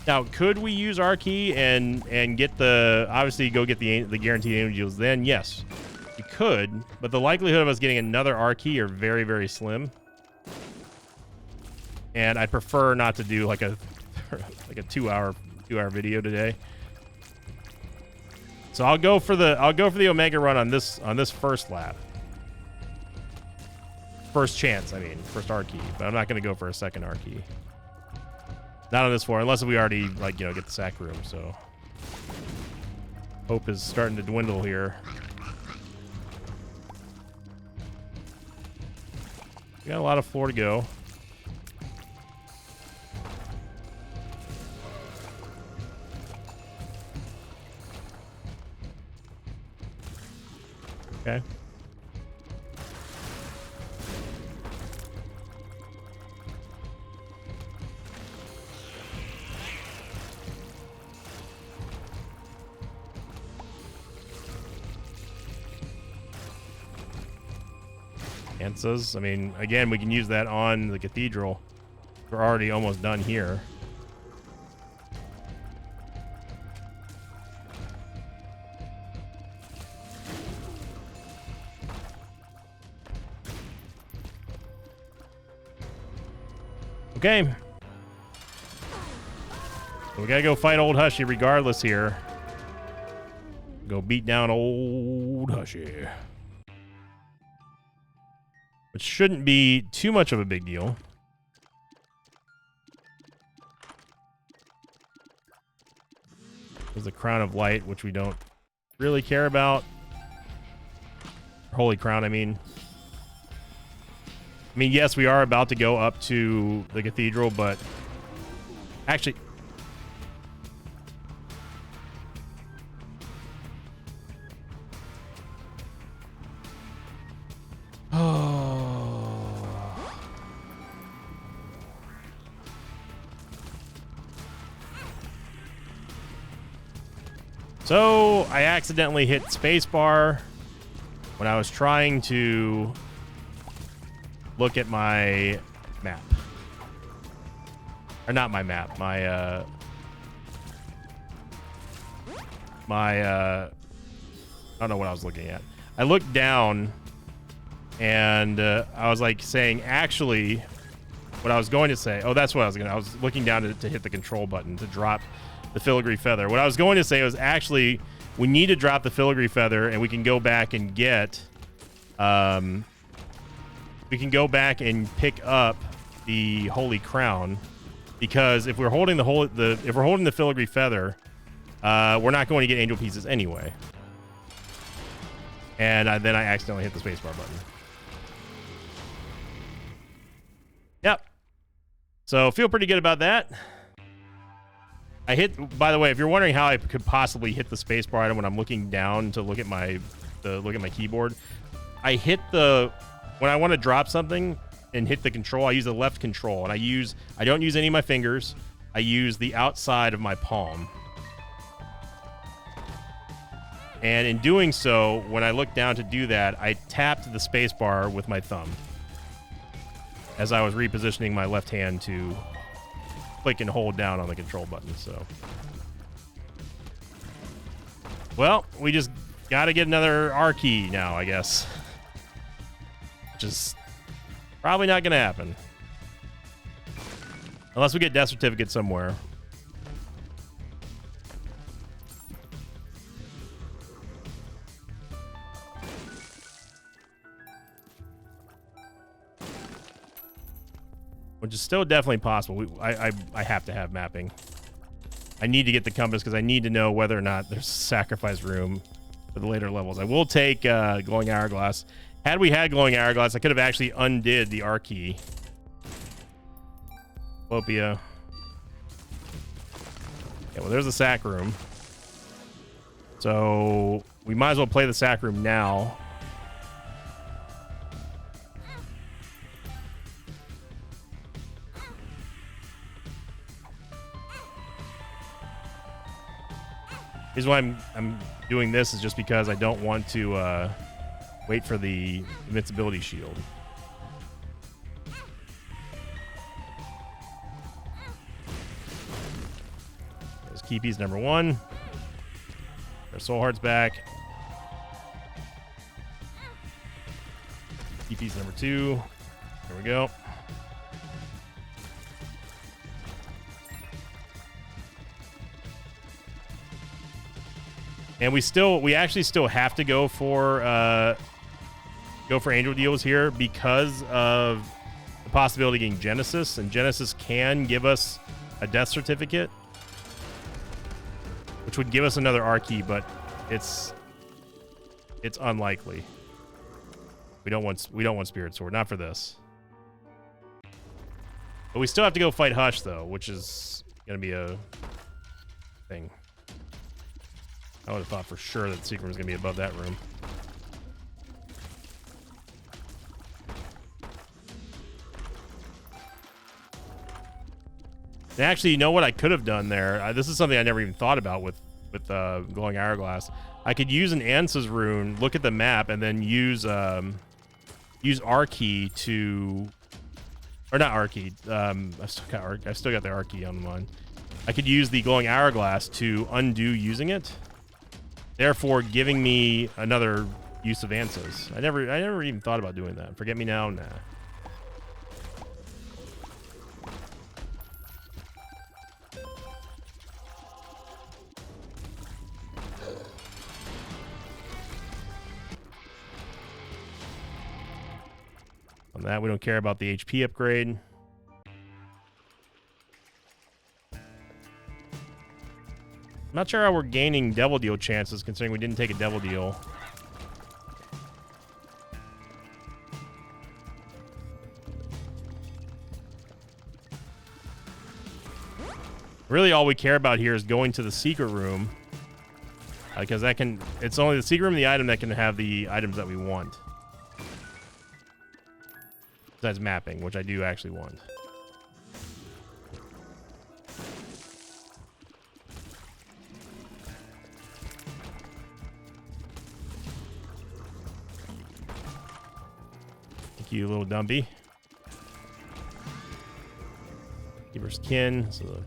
Speaker 1: Now, could we use our key and get obviously go get the guaranteed angels? Then yes. We could, but the likelihood of us getting another R key are very, very slim. And I'd prefer not to do like a 2-hour video today. So I'll go for the Omega run on this first lap. First chance, I mean, first R key, but I'm not going to go for a second R key. Not on this floor, unless we already get the sac room. So hope is starting to dwindle here. We got a lot of floor to go. Okay. Ansas. I mean, again, we can use that on the Cathedral. We're already almost done here. Okay. So we gotta go fight old Hushy regardless here. Go beat down old Hushy. Which shouldn't be too much of a big deal. There's the Crown of Light, which we don't really care about. Holy Crown, I mean. I mean, yes, we are about to go up to the Cathedral, but actually... So, I accidentally hit spacebar when I was trying to look at my map. Or not my map, I don't know what I was looking at. I looked down and I was like saying, actually, what I was going to say, oh, that's what I was looking down to hit the control button to drop the filigree feather. What I was going to say was actually we need to drop the filigree feather, and we can go back and get we can go back and pick up the holy crown, because if we're holding if we're holding the filigree feather, we're not going to get angel pieces anyway. And then I accidentally hit the spacebar button. Yep. So feel pretty good about that. I hit. By the way, if you're wondering how I could possibly hit the spacebar item when I'm looking down to look at my keyboard, I hit when I want to drop something and hit the control, I use the left control, and I don't use any of my fingers. I use the outside of my palm. And in doing so, when I look down to do that, I tapped the spacebar with my thumb as I was repositioning my left hand to click and hold down on the control button. So, well, we just got to get another R key now, I guess. Which is probably not going to happen. Unless we get death certificate somewhere. Which is still definitely possible. I have to have mapping. I need to get the compass because I need to know whether or not there's sacrifice room for the later levels. I will take glowing hourglass. Had we had glowing hourglass, I could have actually undid the R key. Lopia. Yeah, well, there's the sack room. So we might as well play the sack room now. The reason why I'm doing this is just because I don't want to wait for the invincibility shield. There's key piece number 1. Our soul heart's back. Key piece number 2. There we go. And we actually still have to go for angel deals here because of the possibility of getting Genesis, and Genesis can give us a death certificate, which would give us another R key, but it's unlikely. We don't want Spirit Sword, not for this. But we still have to go fight Hush though, which is gonna be a thing. I would have thought for sure that the secret room was going to be above that room. And actually, you know what I could have done there? This is something I never even thought about with glowing hourglass. I could use an Ansa's rune, look at the map, and then use R key to, or not R key. I've still got the R key on mine. I could use the glowing hourglass to undo using it, therefore giving me another use of Ansas. I never even thought about doing that. Forget me now? Nah. On that, we don't care about the HP upgrade. I'm not sure how we're gaining Devil Deal chances, considering we didn't take a Devil Deal. Really, all we care about here is going to the secret room, because it's only the secret room and the item that can have the items that we want. Besides mapping, which I do actually want. You little dumpy. Keeper's Kin, so the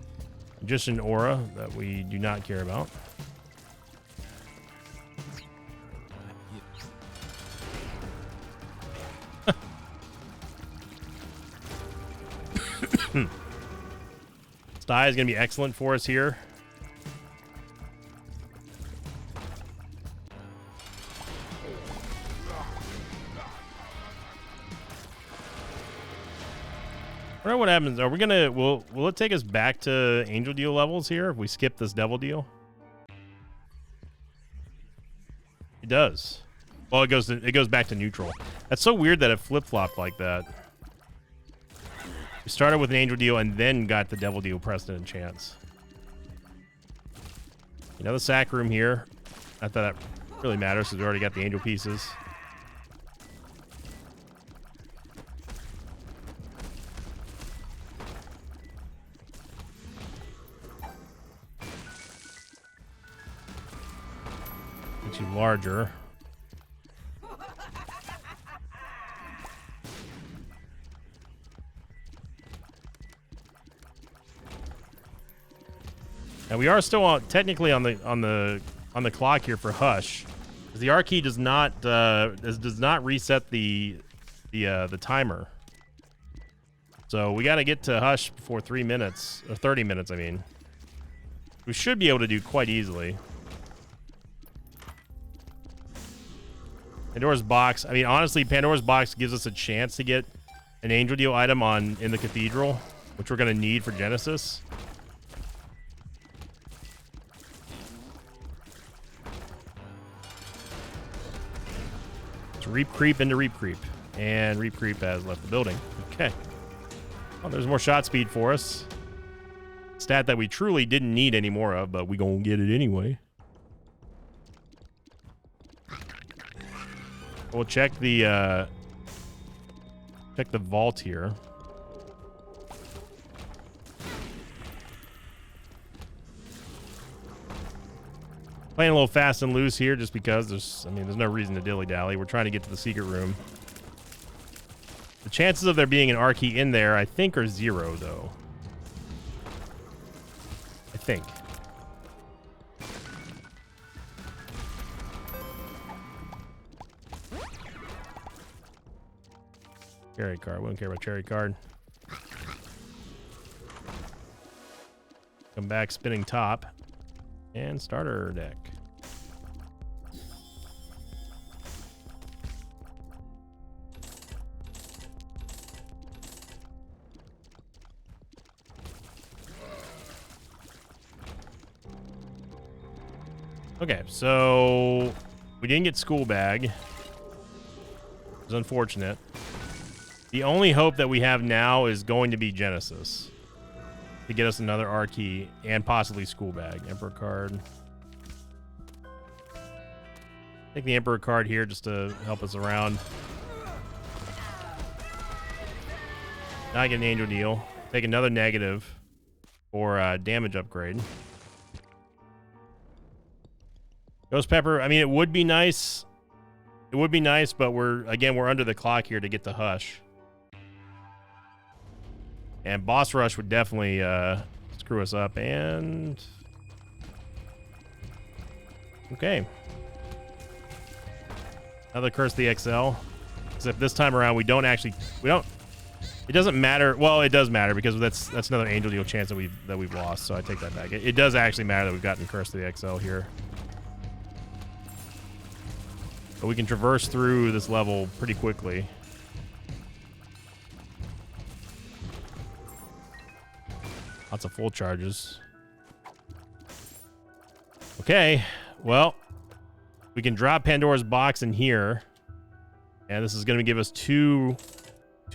Speaker 1: Magician Aura that we do not care about. Sty is going to be excellent for us here. I don't know what happens. Are we gonna? Will it take us back to Angel Deal levels here if we skip this Devil Deal? It does. Well, it goes back to neutral. That's so weird that it flip-flopped like that. We started with an Angel Deal and then got the Devil Deal precedent chance. Another sack room here. Not that that really matters because we already got the angel pieces. Makes you larger. And we are still technically on the clock here for Hush, because the R key does not reset the timer. So we got to get to Hush before 3 minutes or 30 minutes. I mean, we should be able to do quite easily. Pandora's Box. I mean, honestly, Pandora's Box gives us a chance to get an Angel Deal item in the Cathedral, which we're gonna need for Genesis. Reap Creep into Reap Creep. And Reap Creep has left the building. Okay. Well, there's more shot speed for us. Stat that we truly didn't need any more of, but we gonna get it anyway. We'll check the vault here. Playing a little fast and loose here just because there's no reason to dilly-dally. We're trying to get to the secret room. The chances of there being an R key in there, I think, are 0, though. I think. Cherry card. We don't care about cherry card. Come back, spinning top. And starter deck. Okay, so we didn't get school bag. It was unfortunate. The only hope that we have now is going to be Genesis to get us another R key and possibly school bag. Emperor card. Take the Emperor card here just to help us around. Now I get an Angel Deal. Take another negative for damage upgrade. Ghost Pepper. I mean, it would be nice. It would be nice, but we're under the clock here to get to Hush. And Boss Rush would definitely screw us up. And okay, another Curse the XL. Except this time around, we don't. It doesn't matter. Well, it does matter because that's another Angel Deal chance that we've lost. So I take that back. It does actually matter that we've gotten Curse the XL here. But we can traverse through this level pretty quickly. Lots of full charges. Okay, well, we can drop Pandora's Box in here, and this is going to give us two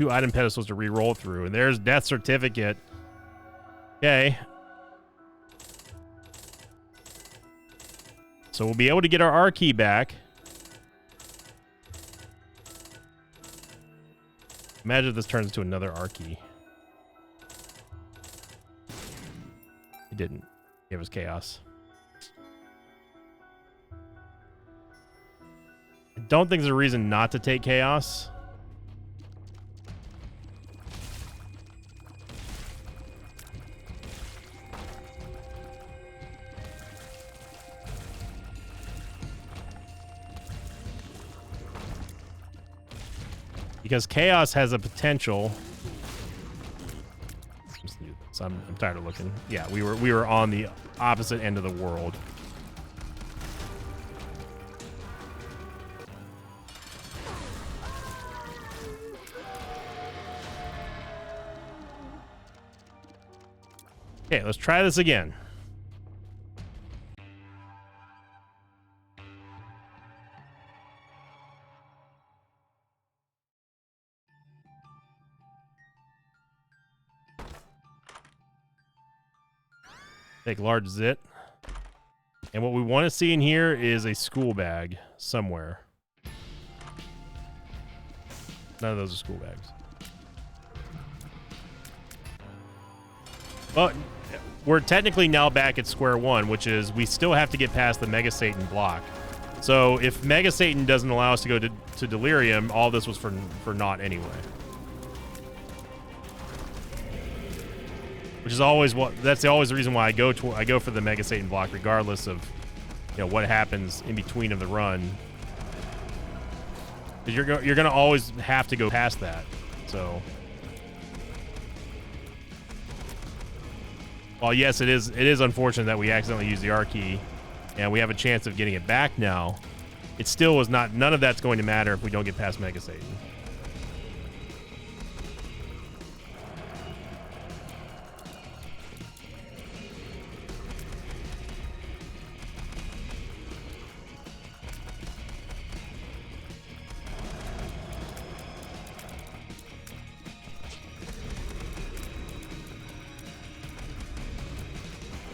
Speaker 1: item pedestals to re-roll through. And there's Death Certificate. Okay. So we'll be able to get our R key back. Imagine if this turns into another R key. It didn't. It was chaos. I don't think there's a reason not to take chaos. Because chaos has a potential. So I'm tired of looking. Yeah, we were on the opposite end of the world. Okay, let's try this again. Take large zit. And what we want to see in here is a school bag somewhere. None of those are school bags. But we're technically now back at square one, which is we still have to get past the Mega Satan block. So if Mega Satan doesn't allow us to go to Delirium, all this was for naught anyway. Which is always that's always the reason why I go for the Mega Satan block, regardless of what happens in between of the run. Because you're gonna always have to go past that. So, while yes, it is unfortunate that we accidentally used the R key, and we have a chance of getting it back now. It still was not. None of that's going to matter if we don't get past Mega Satan.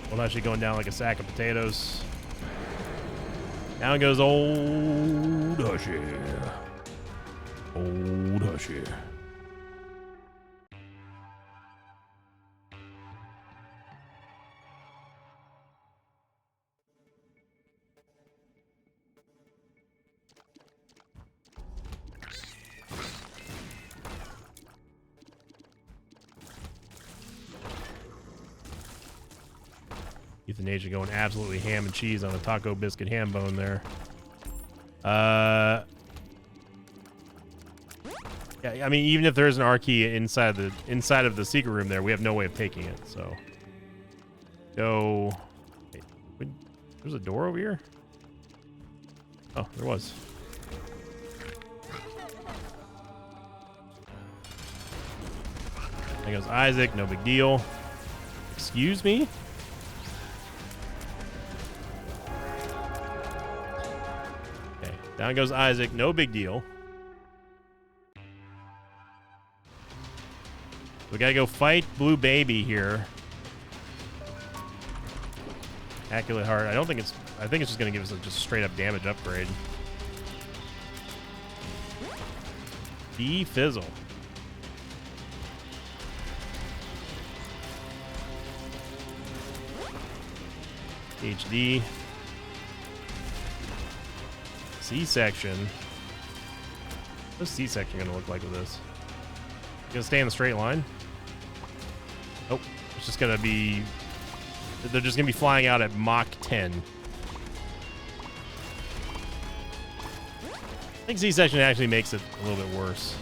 Speaker 1: Well, actually going down like a sack of potatoes. Down goes old Hushy. Old Hushy. Euthanasia going absolutely ham and cheese on a taco biscuit ham bone there. Yeah, I mean, even if there is an R key inside of the secret room there, we have no way of taking it. So, go. Wait, there's a door over here. Oh, there was. There goes Isaac. No big deal. Excuse me. Down goes Isaac. No big deal. We gotta go fight Blue Baby here. Immaculate Heart. I think it's just gonna give us a just straight up damage upgrade. Fizzle. HD. C-section. What's C-section gonna look like with this? Gonna stay in the straight line? Nope. It's just gonna be... They're just gonna be flying out at Mach 10. I think C-section actually makes it a little bit worse.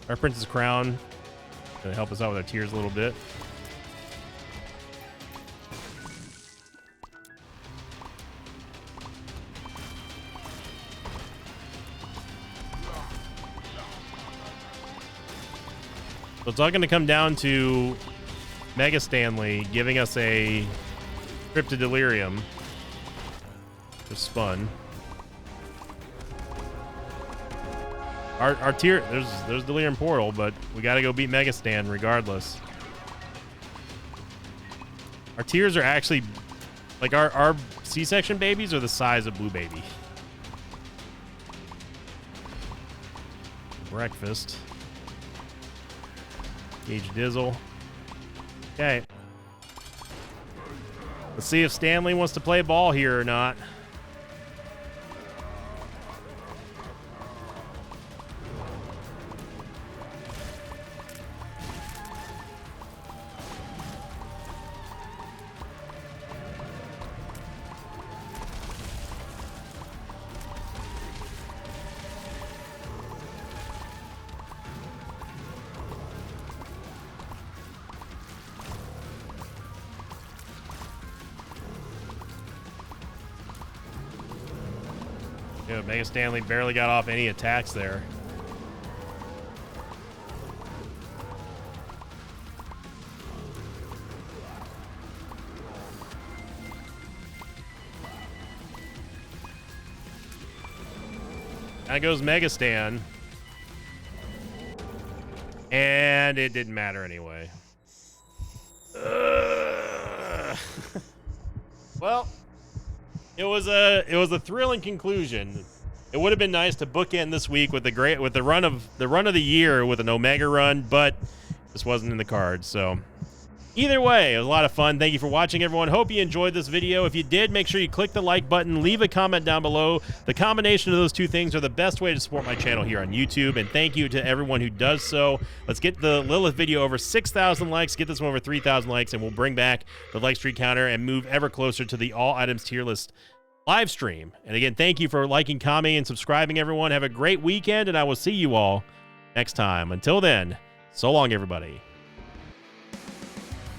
Speaker 1: Our Princess Crown gonna help us out with our tears a little bit. So it's all going to come down to Mega Stanley giving us a trip to Delirium. Just fun. Our tier, there's Delirium Portal, but we got to go beat Mega Stan regardless. Our tiers are actually like our C-section babies are the size of Blue Baby. Breakfast. Gauge Dizzle. Okay. Let's see if Stanley wants to play ball here or not. Mega Stanley barely got off any attacks there. That goes Megastan. And it didn't matter anyway. Well, it was a thrilling conclusion. It would have been nice to bookend this week with the run of the year with an Omega run, but this wasn't in the cards. So either way, it was a lot of fun. Thank you for watching, everyone. Hope you enjoyed this video. If you did, make sure you click the like button, leave a comment down below. The combination of those two things are the best way to support my channel here on YouTube, and thank you to everyone who does so. Let's get the Lilith video over 6,000 likes, get this one over 3,000 likes, and we'll bring back the like streak counter and move ever closer to the all items tier list live stream. And again, thank you for liking, commenting, and subscribing, everyone. Have a great weekend, and I will see you all next time. Until then, so long, everybody.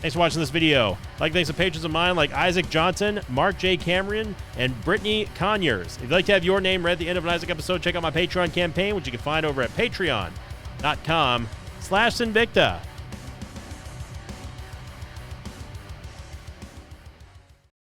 Speaker 1: Thanks for watching this video. Thanks to patrons of mine like Isaac Johnson, Mark J. Cameron, and Brittany Conyers. If you'd like to have your name read at the end of an Isaac episode, check out my Patreon campaign, which you can find over at patreon.com/Sinvicta.